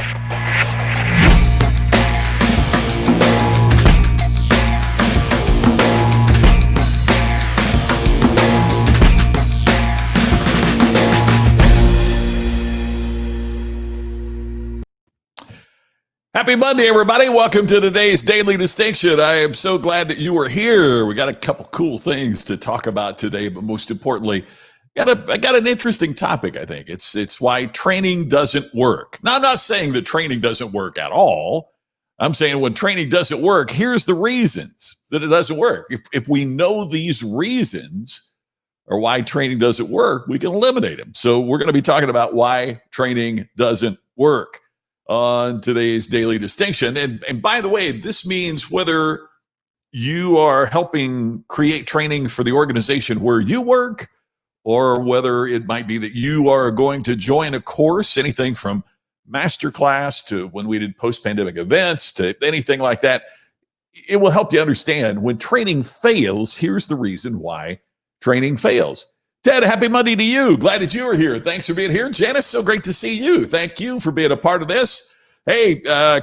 Happy Monday, everybody. Welcome to today's Daily Distinction. I am so glad that you are here. We got a couple cool things to talk about today, but most importantly, I got an interesting topic, I think. It's why training doesn't work. Now, I'm not saying that training doesn't work at all. I'm saying when training doesn't work, here's the reasons that it doesn't work. If we know these reasons or why training doesn't work, we can eliminate them. So we're going to be talking about why training doesn't work on today's Daily Distinction. And by the way, this means whether you are helping create training for the organization where you work, or whether it might be that you are going to join a course, anything from masterclass to when we did post-pandemic events to anything like that. It will help you understand when training fails, here's the reason why training fails. Ted, happy Monday to you. Glad that you are here. Thanks for being here. Janice, so great to see you. Thank you for being a part of this. Hey,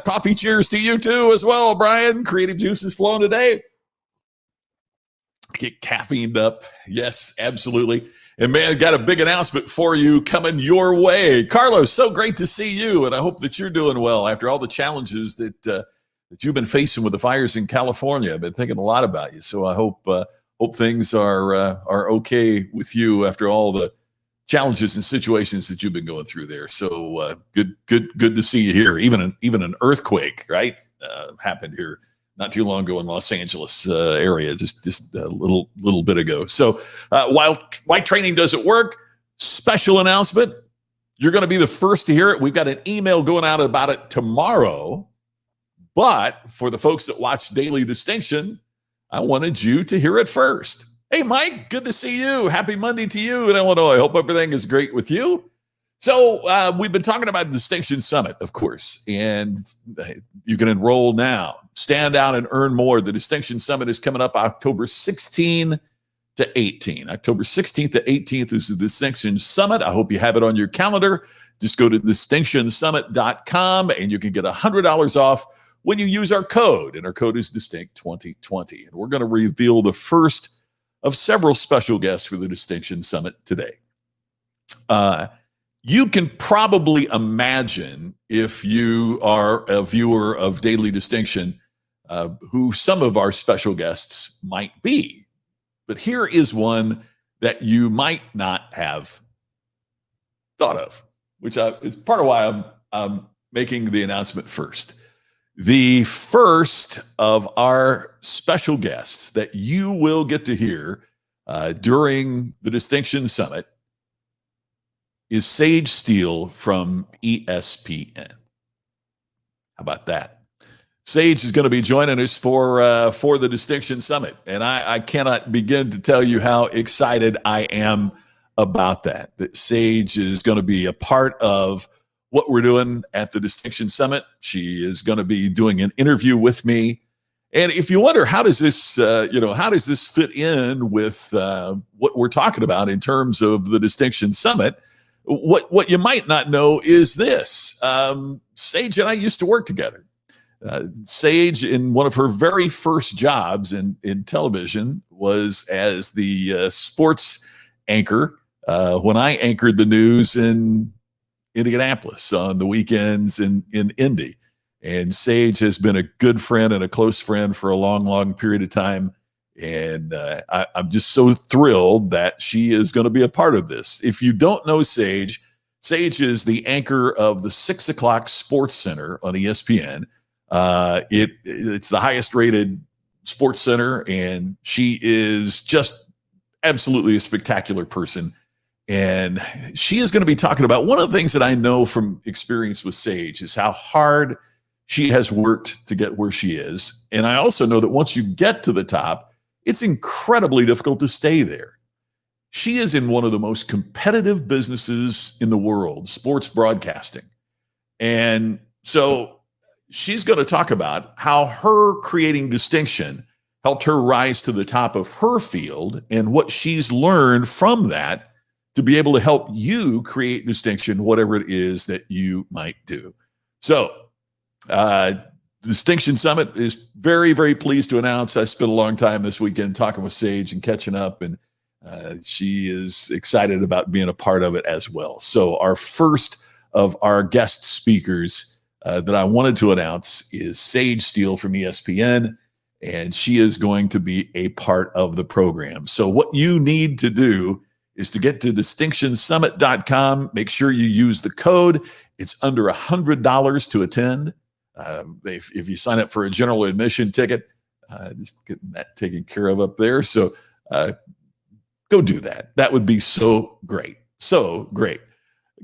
coffee cheers to you too as well, Brian. Creative juices flowing today. Get caffeined up. Yes, absolutely. And man, got a big announcement for you coming your way. Carlos, so great to see you. And I hope that you're doing well after all the challenges that you've been facing with the fires in California. I've been thinking a lot about you. So I hope things are okay with you after all the challenges and situations that you've been going through there. So good to see you here. Even an earthquake, right? Happened here not too long ago in Los Angeles area, just a little bit ago. So why training doesn't work? Special announcement. You're going to be the first to hear it. We've got an email going out about it tomorrow. But for the folks that watch Daily Distinction, I wanted you to hear it first. Hey, Mike, good to see you. Happy Monday to you in Illinois. Hope everything is great with you. So we've been talking about the Distinction Summit, of course, and you can enroll now. Stand out and earn more. The Distinction Summit is coming up October 16 to 18. October 16th to 18th is the Distinction Summit. I hope you have it on your calendar. Just go to distinctionsummit.com and you can get $100 off when you use our code, and our code is DISTINCT2020. And we're going to reveal the first of several special guests for the Distinction Summit today. You can probably imagine, if you are a viewer of Daily Distinction, who some of our special guests might be. But here is one that you might not have thought of, which is part of why I'm making the announcement first. The first of our special guests that you will get to hear during the Distinction Summit is Sage STEELE from ESPN. How about that? Sage is going to be joining us for the Distinction Summit, and I cannot begin to tell you how excited I am about that. That Sage is going to be a part of what we're doing at the Distinction Summit. She is going to be doing an interview with me. And if you wonder, how does this fit in with what we're talking about in terms of the Distinction Summit? What you might not know is this. Sage and I used to work together. Sage, in one of her very first jobs in television, was as the sports anchor when I anchored the news in Indianapolis on the weekends in Indy. And Sage has been a good friend and a close friend for a long period of time. And I'm just so thrilled that she is going to be a part of this. If you don't know Sage, Sage is the anchor of the 6 o'clock Sports Center on ESPN. It's the highest rated sports center, and she is just absolutely a spectacular person. And she is going to be talking about one of the things that I know from experience with Sage is how hard she has worked to get where she is. And I also know that once you get to the top, it's incredibly difficult to stay there. She is in one of the most competitive businesses in the world, sports broadcasting. And so she's going to talk about how her creating distinction helped her rise to the top of her field and what she's learned from that to be able to help you create distinction, whatever it is that you might do. So, Distinction Summit is very, very pleased to announce I spent a long time this weekend talking with Sage and catching up, and she is excited about being a part of it as well. So our first of our guest speakers that I wanted to announce is Sage STEELE from ESPN, and she is going to be a part of the program. So what you need to do is to get to distinctionsummit.com. Make sure you use the code. It's under $100 to attend. If you sign up for a general admission ticket, just getting that taken care of up there. So go do that. That would be so great. So great.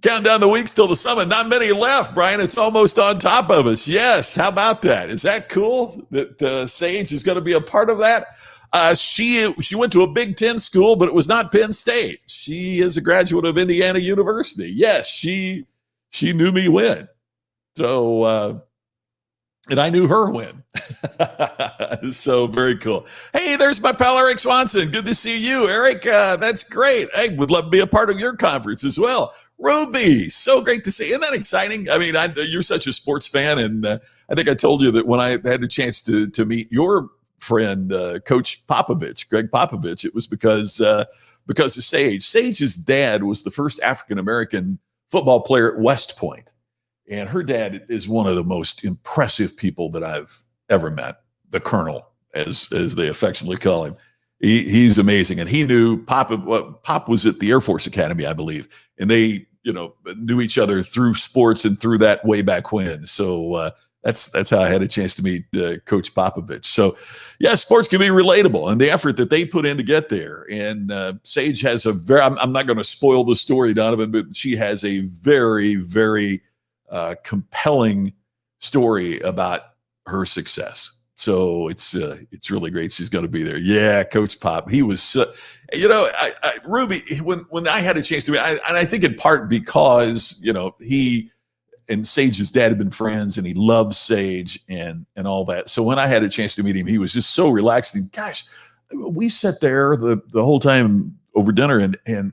Count down the weeks till the summit. Not many left, Brian. It's almost on top of us. Yes. How about that? Is that cool that Sage is going to be a part of that? She went to a Big Ten school, but it was not Penn State. She is a graduate of Indiana University. Yes, she knew me when. So, and I knew her when. So very cool. Hey, there's my pal Eric Swanson. Good to see you, Eric. That's great. Hey, would love to be a part of your conference as well. Ruby, so great to see you. Isn't that exciting? I mean, you're such a sports fan, and I think I told you that when I had a chance to meet your friend, Coach Popovich, Greg Popovich, it was because of Sage. Sage's dad was the first African-American football player at West Point. And her dad is one of the most impressive people that I've ever met. The Colonel, as they affectionately call him. He's amazing. And he knew Pop was at the Air Force Academy, I believe. And they, knew each other through sports and through that way back when. So that's how I had a chance to meet Coach Popovich. So yeah, sports can be relatable, and the effort that they put in to get there. And Sage has I'm not going to spoil the story, Donovan, but she has a very, very compelling story about her success. So it's really great. She's going to be there. Yeah, Coach Pop. He was, Ruby. When I had a chance to meet, and I think in part because he and Sage's dad had been friends, and he loved Sage and all that. So when I had a chance to meet him, he was just so relaxed. And gosh, we sat there the whole time over dinner, and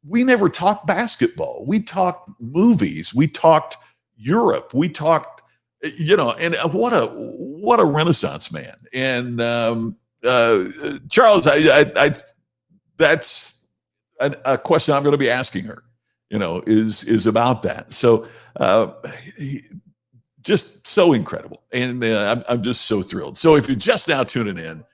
we never talked basketball. We talked movies. We talked Europe. We talked, and what a Renaissance man. And Charles, I that's a question I'm going to be asking her. Is about that. So just so incredible, and I'm just so thrilled. So if you're just now tuning in,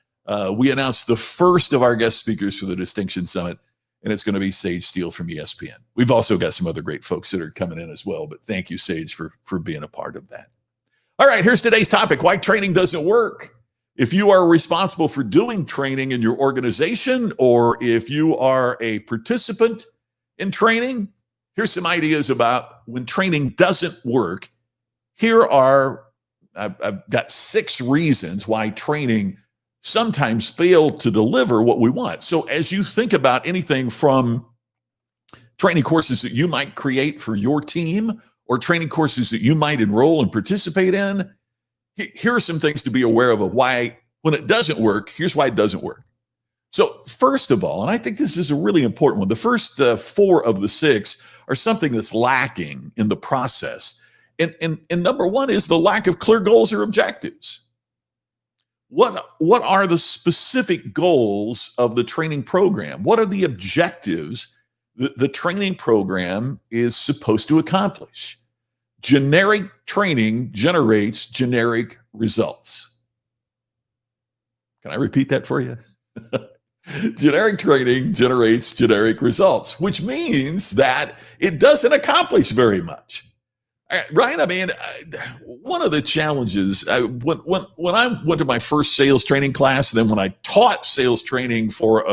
we announced the first of our guest speakers for the Distinction Summit. And it's going to be Sage STEELE from ESPN. We've also got some other great folks that are coming in as well, but thank you, Sage, for being a part of that. All right, here's today's topic: why training doesn't work. If you are responsible for doing training in your organization, or if you are a participant in training, here's some ideas about when training doesn't work. I've got 6 reasons why training sometimes fail to deliver what we want. So as you think about anything from training courses that you might create for your team, or training courses that you might enroll and participate in, here are some things to be aware of why, when it doesn't work, here's why it doesn't work. So first of all, and I think this is a really important one, the first 4 of the 6 are something that's lacking in the process. And number 1 is the lack of clear goals or objectives. What are the specific goals of the training program? What are the objectives that the training program is supposed to accomplish? Generic training generates generic results. Can I repeat that for you? Generic training generates generic results, which means that it doesn't accomplish very much. Right? I mean, one of the challenges, when I went to my first sales training class, and then when I taught sales training for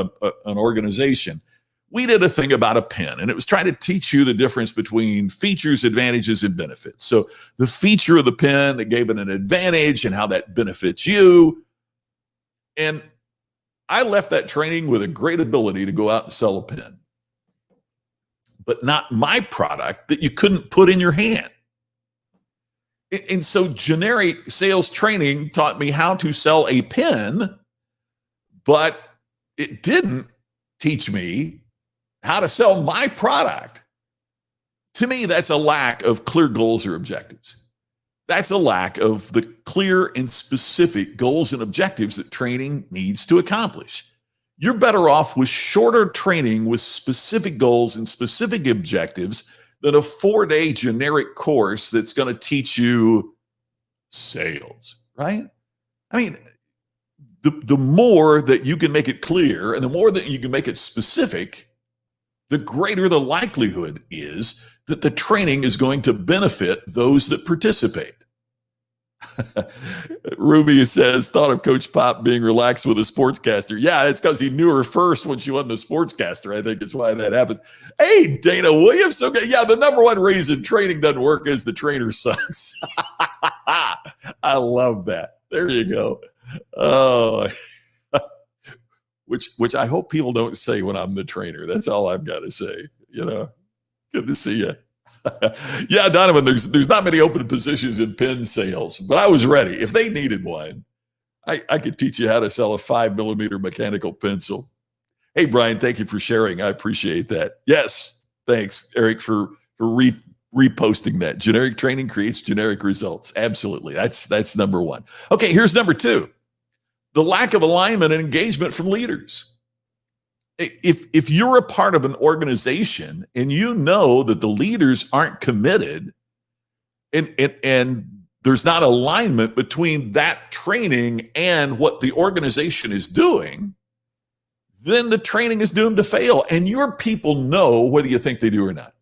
an organization, we did a thing about a pen, and it was trying to teach you the difference between features, advantages, and benefits. So the feature of the pen that gave it an advantage and how that benefits you. And I left that training with a great ability to go out and sell a pen, but not my product that you couldn't put in your hand. And so generic sales training taught me how to sell a pen, but it didn't teach me how to sell my product. To me, that's a lack of clear goals or objectives. That's a lack of the clear and specific goals and objectives that training needs to accomplish. You're better off with shorter training with specific goals and specific objectives than a 4-day generic course that's going to teach you sales, right? I mean, the more that you can make it clear and the more that you can make it specific, the greater the likelihood is that the training is going to benefit those that participate. Ruby says, thought of Coach Pop being relaxed with a sportscaster. Yeah, it's because he knew her first when she wasn't a sportscaster. I think is why that happened. Hey, Dana Williams. Okay, yeah, the number one reason training doesn't work is the trainer sucks. I love that. There you go. Oh, which I hope people don't say when I'm the trainer. That's all I've got to say. You know, good to see you. Yeah, Donovan, there's not many open positions in pen sales, but I was ready. If they needed one, I could teach you how to sell a 5mm mechanical pencil. Hey, Brian, thank you for sharing. I appreciate that. Yes, thanks, Eric, for reposting that. Generic training creates generic results. Absolutely. That's number one. Okay, here's number two. The lack of alignment and engagement from leaders. If you're a part of an organization and you know that the leaders aren't committed and there's not alignment between that training and what the organization is doing, then the training is doomed to fail. And your people know whether you think they do or not.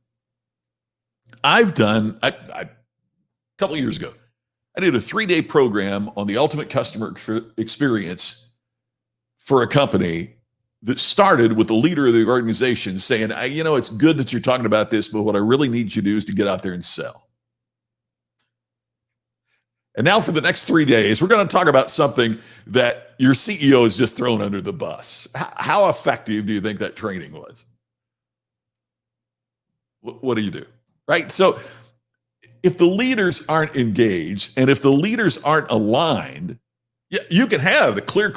A couple of years ago, I did a 3-day program on the ultimate customer experience for a company that started with the leader of the organization saying, it's good that you're talking about this, but what I really need you to do is to get out there and sell. And now for the next 3 days, we're going to talk about something that your CEO has just thrown under the bus. How effective do you think that training was? What do you do? Right? So if the leaders aren't engaged and if the leaders aren't aligned, you can have the clear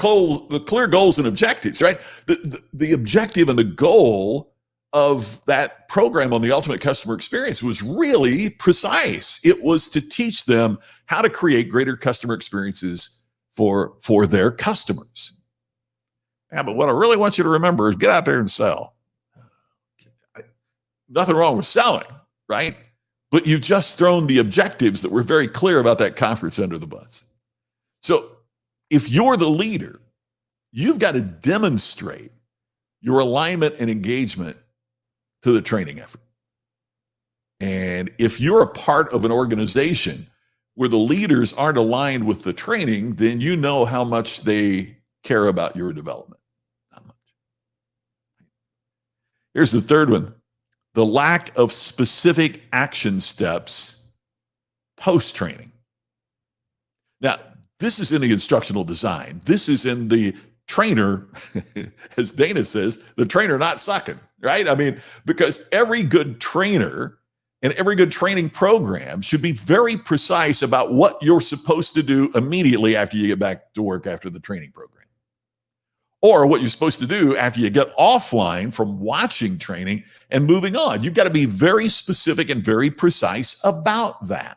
goals and objectives, right? The objective and the goal of that program on the ultimate customer experience was really precise. It was to teach them how to create greater customer experiences for their customers. Yeah, but what I really want you to remember is get out there and sell. Nothing wrong with selling, right? But you've just thrown the objectives that were very clear about that conference under the bus. So if you're the leader, you've got to demonstrate your alignment and engagement to the training effort. And if you're a part of an organization where the leaders aren't aligned with the training, then you know how much they care about your development. Not much. Here's the third one. The lack of specific action steps post-training. Now, this is in the instructional design. This is in the trainer, as Dana says, the trainer not sucking, right? I mean, because every good trainer and every good training program should be very precise about what you're supposed to do immediately after you get back to work after the training program. Or what you're supposed to do after you get offline from watching training and moving on. You've got to be very specific and very precise about that.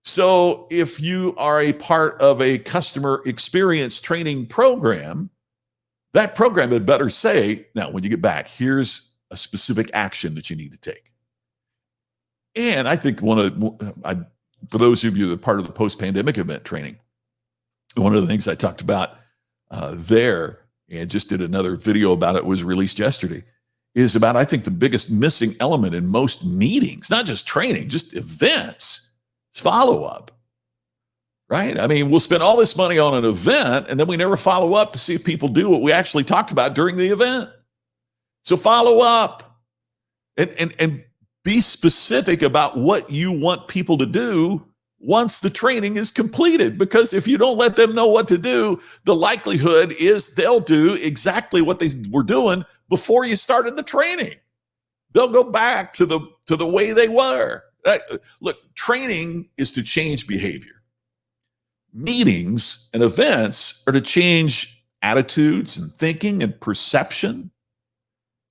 So if you are a part of a customer experience training program, that program had better say, now, when you get back, here's a specific action that you need to take. And I think for those of you that are part of the post-pandemic event training, one of the things I talked about there, and just did another video about it, was released yesterday, is about, I think, the biggest missing element in most meetings, not just training, just events, is follow-up, right? I mean, we'll spend all this money on an event, and then we never follow up to see if people do what we actually talked about during the event. So follow up and be specific about what you want people to do once the training is completed, because if you don't let them know what to do, the likelihood is they'll do exactly what they were doing before you started the training. They'll go back to the way they were. Look, training is to change behavior. Meetings and events are to change attitudes and thinking and perception.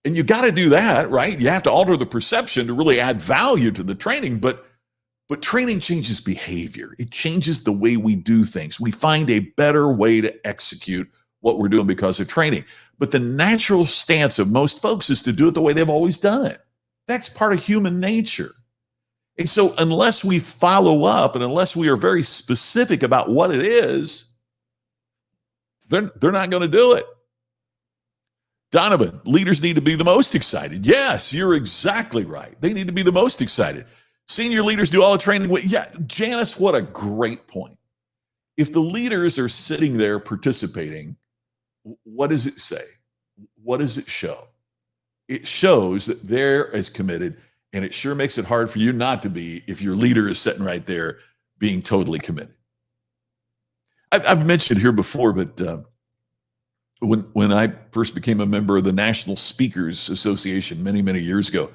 And you got to do that, right? You have to alter the perception to really add value to the training, but But training changes behavior. It changes the way we do things. We find a better way to execute what we're doing because of training. But the natural stance of most folks is to do it the way they've always done it. That's part of human nature. And so unless we follow up and unless we are very specific about what it is, they're not going to do it. Donovan, leaders need to be the most excited. Yes, you're exactly right. They need to be the most excited. Senior leaders do all the training. Yeah, Janice, what a great point. If the leaders are sitting there participating, what does it say? What does it show? It shows that they're as committed, and it sure makes it hard for you not to be if your leader is sitting right there being totally committed. I've mentioned here before, but when I first became a member of the National Speakers Association many years ago,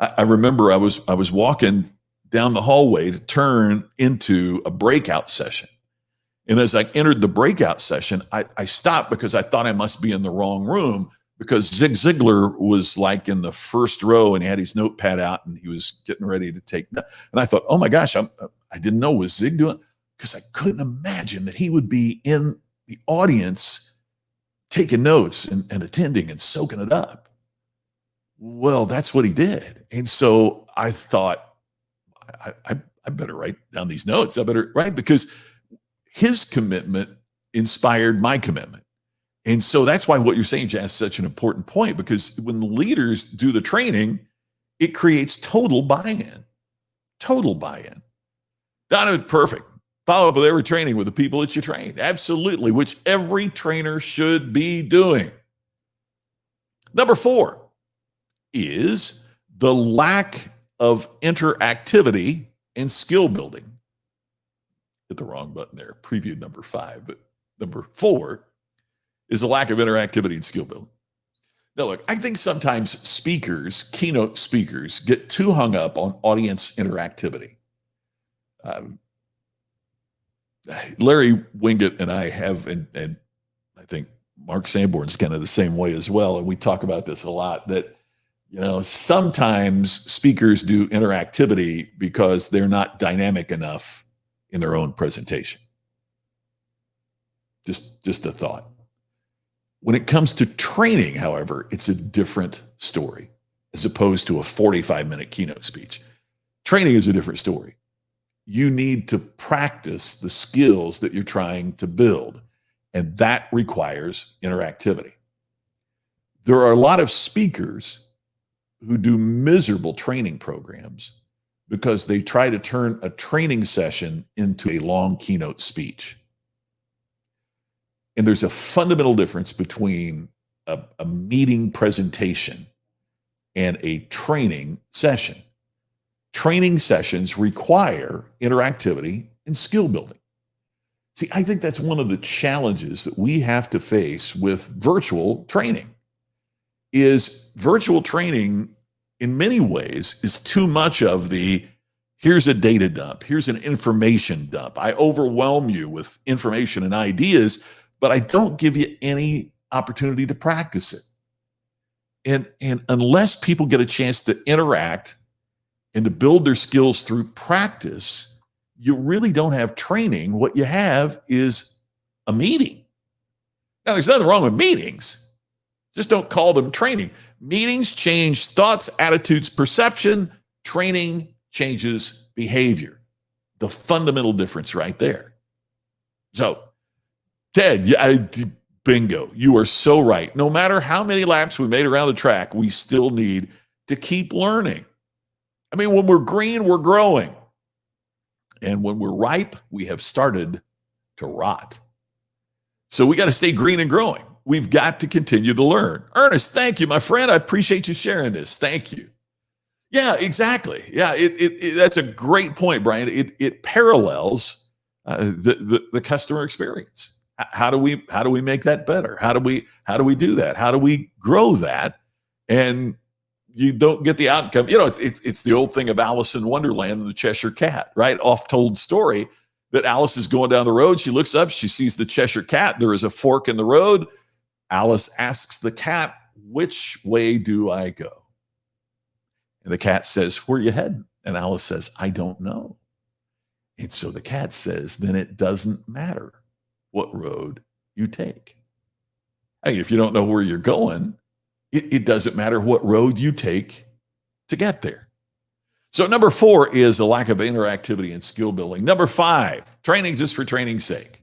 I remember I was walking down the hallway to turn into a breakout session. And as I entered the breakout session, I stopped because I thought I must be in the wrong room because Zig Ziglar was like in the first row and he had his notepad out and he was getting ready to take notes. And I thought, oh my gosh, I didn't know, was Zig doing? Because I couldn't imagine that he would be in the audience taking notes and attending and soaking it up. Well, that's what he did. And so I thought, I better write down these notes. I better write, because his commitment inspired my commitment. And so that's why what you're saying, Jazz, is such an important point, because when leaders do the training, it creates total buy-in. Total buy-in. Donovan, perfect. Follow up with every training with the people that you train. Absolutely, which every trainer should be doing. Number 4 is the lack of interactivity and skill building. Hit the wrong button there, previewed number 5, but number 4 is the lack of interactivity and skill building. Now, look, I think sometimes speakers, keynote speakers, get too hung up on audience interactivity. Larry Winget and I have, and I think Mark Sanborn's kind of the same way as well, and we talk about this a lot, that sometimes speakers do interactivity because they're not dynamic enough in their own presentation. Just a thought. When it comes to training, however, it's a different story as opposed to a 45-minute keynote speech. Training is a different story. You need to practice the skills that you're trying to build, and that requires interactivity. There are a lot of speakers who do miserable training programs because they try to turn a training session into a long keynote speech. And there's a fundamental difference between a meeting presentation and a training session. Training sessions require interactivity and skill building. See, I think that's one of the challenges that we have to face with virtual training. Is virtual training in many ways is too much of the, here's a data dump, here's an information dump. I overwhelm you with information and ideas, but I don't give you any opportunity to practice it. And unless people get a chance to interact and to build their skills through practice, you really don't have training. What you have is a meeting. Now, there's nothing wrong with meetings. Just don't call them training. Meetings change thoughts, attitudes, perception. Training changes behavior. The fundamental difference right there. So, Ted, bingo. You are so right. No matter how many laps we made around the track, we still need to keep learning. I mean, when we're green, we're growing. And when we're ripe, we have started to rot. So we got to stay green and growing. We've got to continue to learn. Ernest, thank you, my friend. I appreciate you sharing this. Thank you. Yeah, exactly. Yeah, that's a great point, Brian. It parallels the customer experience. How do we make that better? How do we do that? How do we grow that? And you don't get the outcome. It's the old thing of Alice in Wonderland and the Cheshire Cat, right? Oft-told story that Alice is going down the road. She looks up, she sees the Cheshire Cat. There is a fork in the road. Alice asks the cat, which way do I go? And the cat says, where are you heading? And Alice says, I don't know. And so the cat says, then it doesn't matter what road you take. Hey, if you don't know where you're going, it doesn't matter what road you take to get there. So number 4 is a lack of interactivity and skill building. Number 5, training just for training's sake.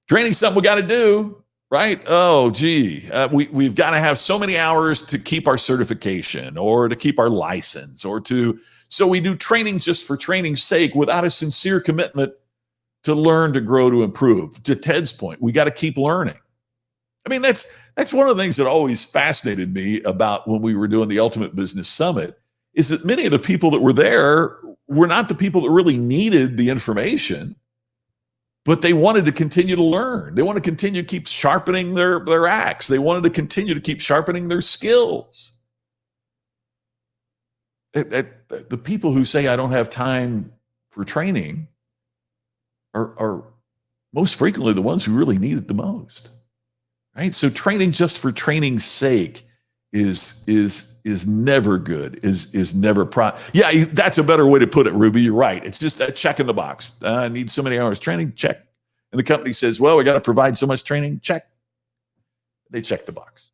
Training's something we got to do, right? Oh, gee, we've got to have so many hours to keep our certification or to keep our license so we do training just for training's sake without a sincere commitment to learn, to grow, to improve. To Ted's point, we got to keep learning. I mean, that's one of the things that always fascinated me about when we were doing the Ultimate Business Summit is that many of the people that were there were not the people that really needed the information, but they wanted to continue to learn. They want to continue to keep sharpening their axe. They wanted to continue to keep sharpening their skills. The people who say, I don't have time for training are most frequently the ones who really need it the most. Right? So training just for training's sake is never good, is never yeah, that's a better way to put it, Ruby. You're right. It's just a check in the box. I need so many hours training, check. And the company says, well, we got to provide so much training, check. They check the box.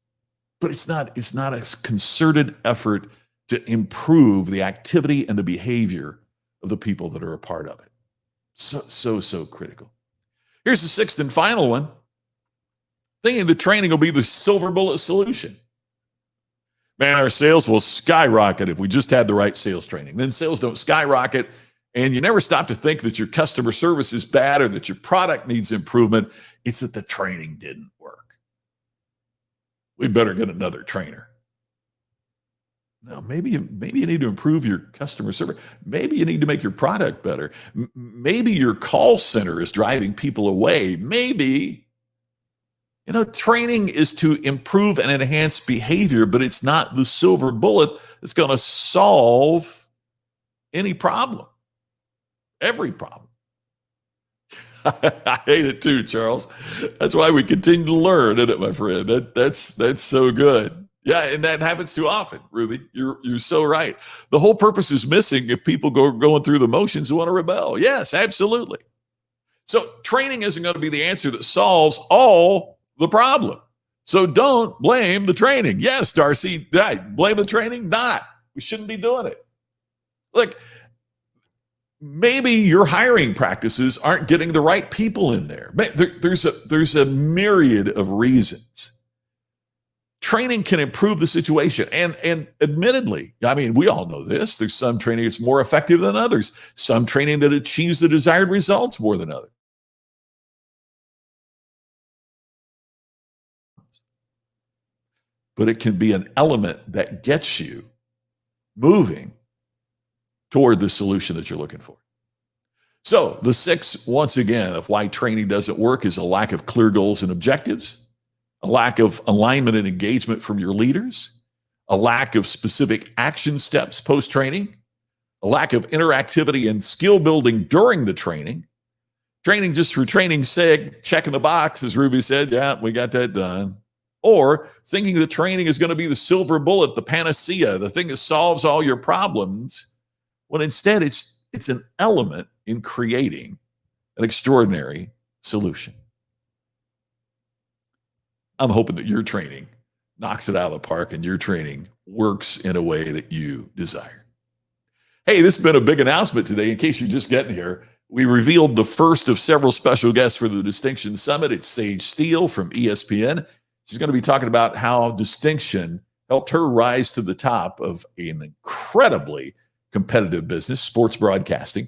But it's not a concerted effort to improve the activity and the behavior of the people that are a part of it. So critical. Here's the 6th and final one. Thinking the training will be the silver bullet solution. Man, our sales will skyrocket if we just had the right sales training. Then sales don't skyrocket, and you never stop to think that your customer service is bad or that your product needs improvement. It's that the training didn't work. We better get another trainer. Now, maybe you need to improve your customer service. Maybe you need to make your product better. Maybe your call center is driving people away. Maybe, training is to improve and enhance behavior, but it's not the silver bullet that's going to solve any problem, every problem. I hate it too, Charles. That's why we continue to learn, isn't it, my friend? That's so good. Yeah, and that happens too often, Ruby. You're so right. The whole purpose is missing if people going through the motions who want to rebel. Yes, absolutely. So training isn't going to be the answer that solves all the problem. So don't blame the training. Yes, Darcy, right. Blame the training? Not. We shouldn't be doing it. Look, maybe your hiring practices aren't getting the right people in there. There's a myriad of reasons. Training can improve the situation. And admittedly, I mean, we all know this. There's some training that's more effective than others. Some training that achieves the desired results more than others. But it can be an element that gets you moving toward the solution that you're looking for. So the 6, once again, of why training doesn't work is a lack of clear goals and objectives, a lack of alignment and engagement from your leaders, a lack of specific action steps post-training, a lack of interactivity and skill building during the training just for training's sake, checking the box, as Ruby said, yeah, we got that done. Or thinking the training is going to be the silver bullet, the panacea, the thing that solves all your problems, when instead it's an element in creating an extraordinary solution. I'm hoping that your training knocks it out of the park and your training works in a way that you desire. Hey, this has been a big announcement today. In case you're just getting here, we revealed the first of several special guests for the Distinction Summit. It's STEELE from ESPN. She's going to be talking about how distinction helped her rise to the top of an incredibly competitive business, sports broadcasting,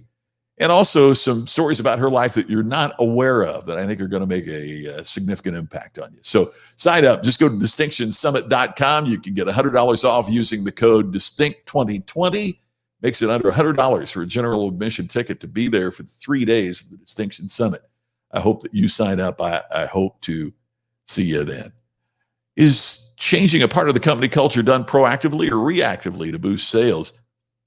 and also some stories about her life that you're not aware of that I think are going to make a significant impact on you. So sign up. Just go to distinctionsummit.com. You can get $100 off using the code DISTINCT2020. Makes it under $100 for a general admission ticket to be there for 3 days of the Distinction Summit. I hope that you sign up. I hope to see you then. Is changing a part of the company culture done proactively or reactively to boost sales?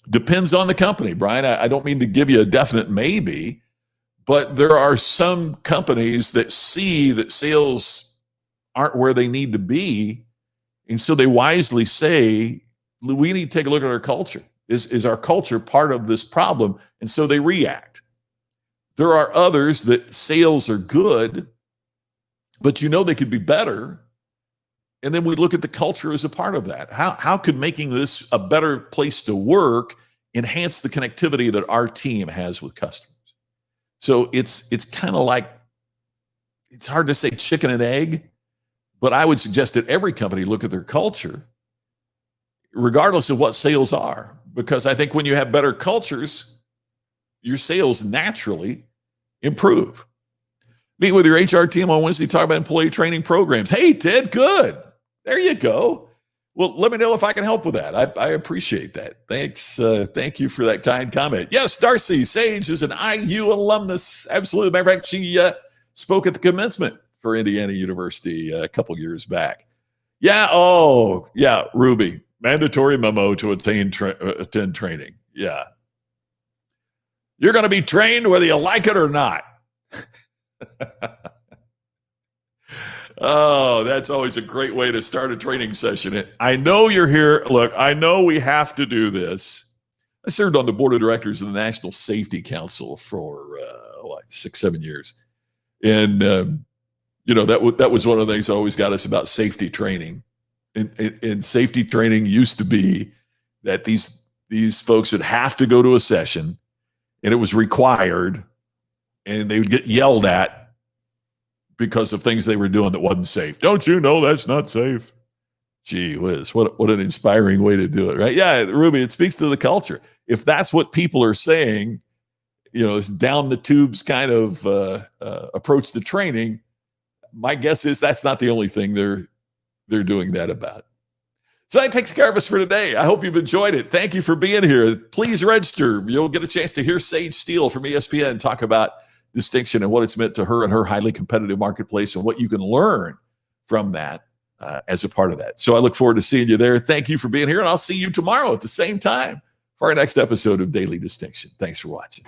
Depends on the company, Brian. I don't mean to give you a definite maybe, but there are some companies that see that sales aren't where they need to be. And so they wisely say, we need to take a look at our culture. Is our culture part of this problem? And so they react. There are others that sales are good, but they could be better. And then we look at the culture as a part of that. How could making this a better place to work enhance the connectivity that our team has with customers? So it's kind of like, it's hard to say chicken and egg, but I would suggest that every company look at their culture, regardless of what sales are, because I think when you have better cultures, your sales naturally improve. Meet with your HR team on Wednesday, talk about employee training programs. Hey, Ted, good. There you go. Well, let me know if I can help with that. I appreciate that. Thanks. Thank you for that kind comment. Yes, Darcy Sage is an IU alumnus. Absolutely. Matter of fact, she spoke at the commencement for Indiana University a couple years back. Yeah. Oh, yeah. Ruby, mandatory memo to attend training. Yeah. You're going to be trained whether you like it or not. Oh, that's always a great way to start a training session. I know you're here. Look, I know we have to do this. I served on the board of directors of the National Safety Council for like 6-7 years. And, that was one of the things that always got us about safety training. And safety training used to be that these folks would have to go to a session, and it was required, and they would get yelled at because of things they were doing that wasn't safe. Don't you know that's not safe? Gee whiz, what an inspiring way to do it, right? Yeah, Ruby, it speaks to the culture. If that's what people are saying, this down the tubes kind of approach to training, my guess is that's not the only thing they're doing that about. So that takes care of us for today. I hope you've enjoyed it. Thank you for being here. Please register. You'll get a chance to hear Sage STEELE from ESPN talk about distinction and what it's meant to her and her highly competitive marketplace and what you can learn from that as a part of that. So I look forward to seeing you there. Thank you for being here, and I'll see you tomorrow at the same time for our next episode of Daily Distinction. Thanks for watching.